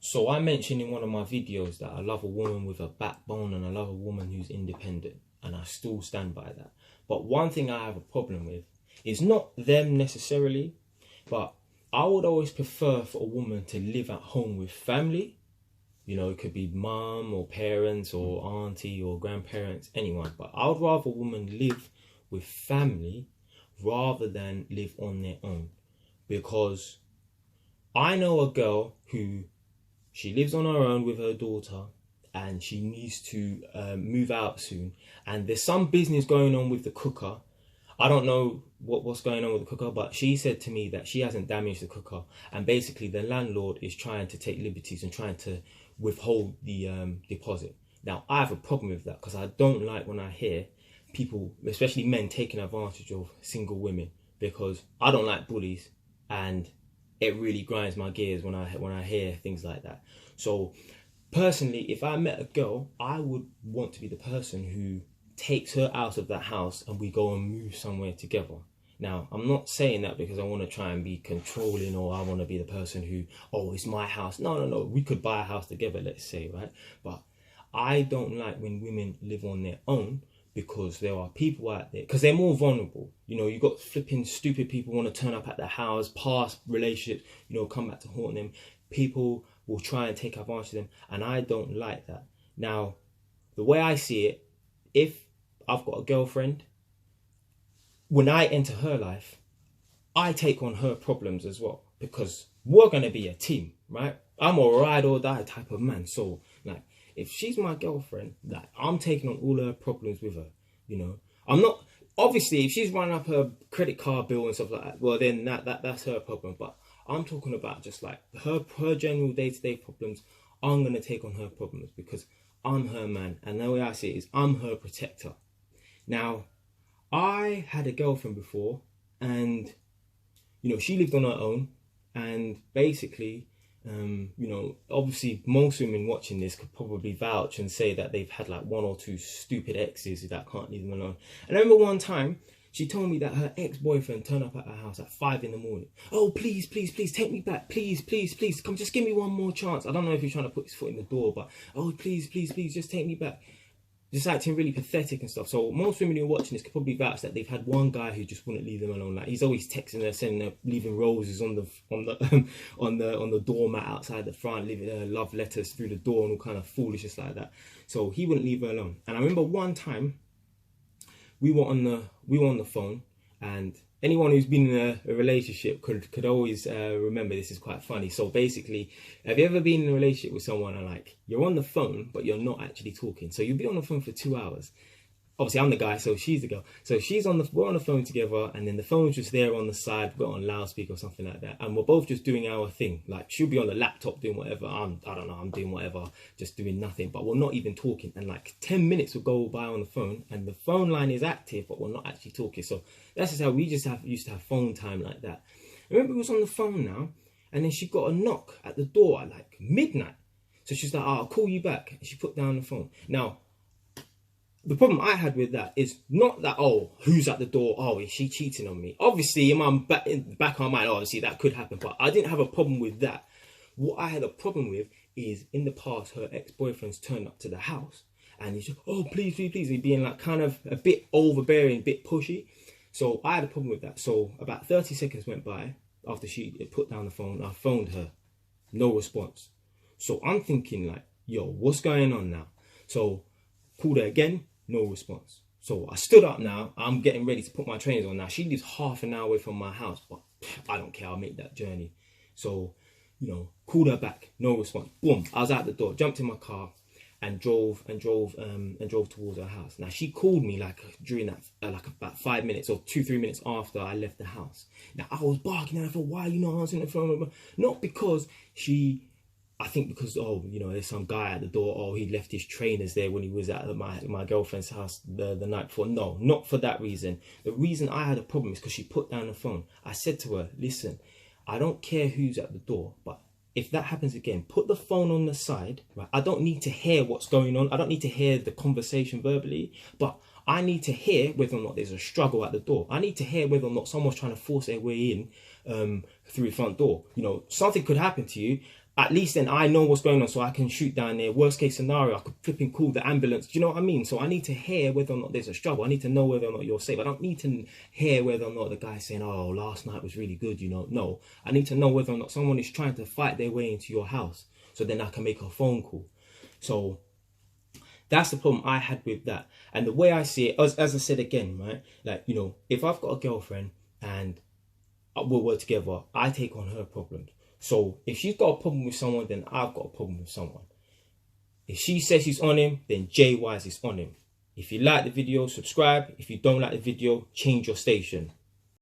So I mentioned in one of my videos that I love a woman with a backbone and I love a woman who's independent, and I still stand by that. But one thing I have a problem with is not them necessarily, but I would always prefer for a woman to live at home with family. You know, it could be mum or parents or auntie or grandparents, anyone. But I would rather a woman live with family rather than live on their own. Because I know a girl who, she lives on her own with her daughter and she needs to move out soon. And there's some business going on with the cooker. I don't know what's going on with the cooker, but she said to me that she hasn't damaged the cooker. And basically the landlord is trying to take liberties and trying to withhold the deposit. Now, I have a problem with that because I don't like when I hear people, especially men, taking advantage of single women, because I don't like bullies and it really grinds my gears when I hear things like that. So personally, if I met a girl, I would want to be the person who takes her out of that house and we go and move somewhere together. Now, I'm not saying that because I want to try and be controlling or I want to be the person who, oh, it's my house. No. We could buy a house together, let's say, right? But I don't like when women live on their own, because there are people out there, because they're more vulnerable. You know, you got flipping stupid people want to turn up at the house, past relationships, you know, come back to haunt them. People will try and take advantage of them, and I don't like that. Now, the way I see it, if I've got a girlfriend, when I enter her life, I take on her problems as well, because we're going to be a team, right? I'm a ride or die type of man. So, like, if she's my girlfriend, like, I'm taking on all her problems with her, you know. I'm not, obviously, if she's running up her credit card bill and stuff like that, well, then that's her problem. But I'm talking about just like her general day-to-day problems. I'm going to take on her problems because I'm her man. And the way I see it is I'm her protector. Now, I had a girlfriend before, and, you know, she lived on her own, and basically, you know, obviously most women watching this could probably vouch and say that they've had like one or two stupid exes that can't leave them alone. And I remember one time she told me that her ex-boyfriend turned up at her house at 5 in the morning. Oh, please, take me back. Please, come, just give me one more chance. I don't know if he's trying to put his foot in the door, but oh, please, just take me back. Just acting really pathetic and stuff. So most women who are watching this could probably vouch that they've had one guy who just wouldn't leave them alone. Like, he's always texting her, sending her, leaving roses on the doormat outside the front, leaving her love letters through the door and all kind of foolishness like that. So he wouldn't leave her alone. And I remember one time we were on the phone, and anyone who's been in a relationship could always remember this is quite funny. So basically, have you ever been in a relationship with someone and like you're on the phone but you're not actually talking? So you'll be on the phone for 2 hours. Obviously, I'm the guy, so she's the girl. So we're on the phone together, and then the phone's just there on the side, we've got on loudspeaker or something like that, and we're both just doing our thing. Like, she'll be on the laptop doing whatever, I don't know, I'm doing whatever, just doing nothing, but we're not even talking. And like 10 minutes will go by on the phone, and the phone line is active, but we're not actually talking. So that's just how we used to have phone time like that. I remember we was on the phone now, and then she got a knock at the door at like midnight. So she's like, oh, I'll call you back. And she put down the phone. Now, the problem I had with that is not that, oh, who's at the door? Oh, is she cheating on me? Obviously, in the back of my mind, obviously, that could happen. But I didn't have a problem with that. What I had a problem with is, in the past, her ex-boyfriends turned up to the house. And he's just, oh, please. He's being like kind of a bit overbearing, a bit pushy. So I had a problem with that. So about 30 seconds went by after she put down the phone. I phoned her. No response. So I'm thinking like, yo, what's going on now? So called her again. No response. So I stood up now. I'm getting ready to put my trainers on now. She lives half an hour away from my house, but I don't care. I'll make that journey. So, you know, called her back. No response. Boom. I was out the door, jumped in my car, and drove towards her house. Now she called me like during that like about 5 minutes or 2-3 minutes after I left the house. Now I was barking at her for why you not answering the phone. Not because I think because, oh, you know, there's some guy at the door, oh, he left his trainers there when he was at my girlfriend's house the night before. No, not for that reason. The reason I had a problem is because she put down the phone. I said to her, listen, I don't care who's at the door, but if that happens again, put the phone on the side, right? I don't need to hear what's going on. I don't need to hear the conversation verbally, but I need to hear whether or not there's a struggle at the door. I need to hear whether or not someone's trying to force their way in through the front door. You know, something could happen to you, at least then I know what's going on, so I can shoot down there. Worst case scenario, I could flipping call the ambulance. Do you know what I mean? So I need to hear whether or not there's a struggle. I need to know whether or not you're safe. I don't need to hear whether or not the guy's saying, oh, last night was really good, you know. No, I need to know whether or not someone is trying to fight their way into your house, so then I can make a phone call. So that's the problem I had with that. And the way I see it, as I said again, right, like, you know, if I've got a girlfriend and we'll work together, I take on her problems. So if she's got a problem with someone, then I've got a problem with someone. If she says she's on him, then J Wise is on him. If you like the video, subscribe. If you don't like the video, change your station.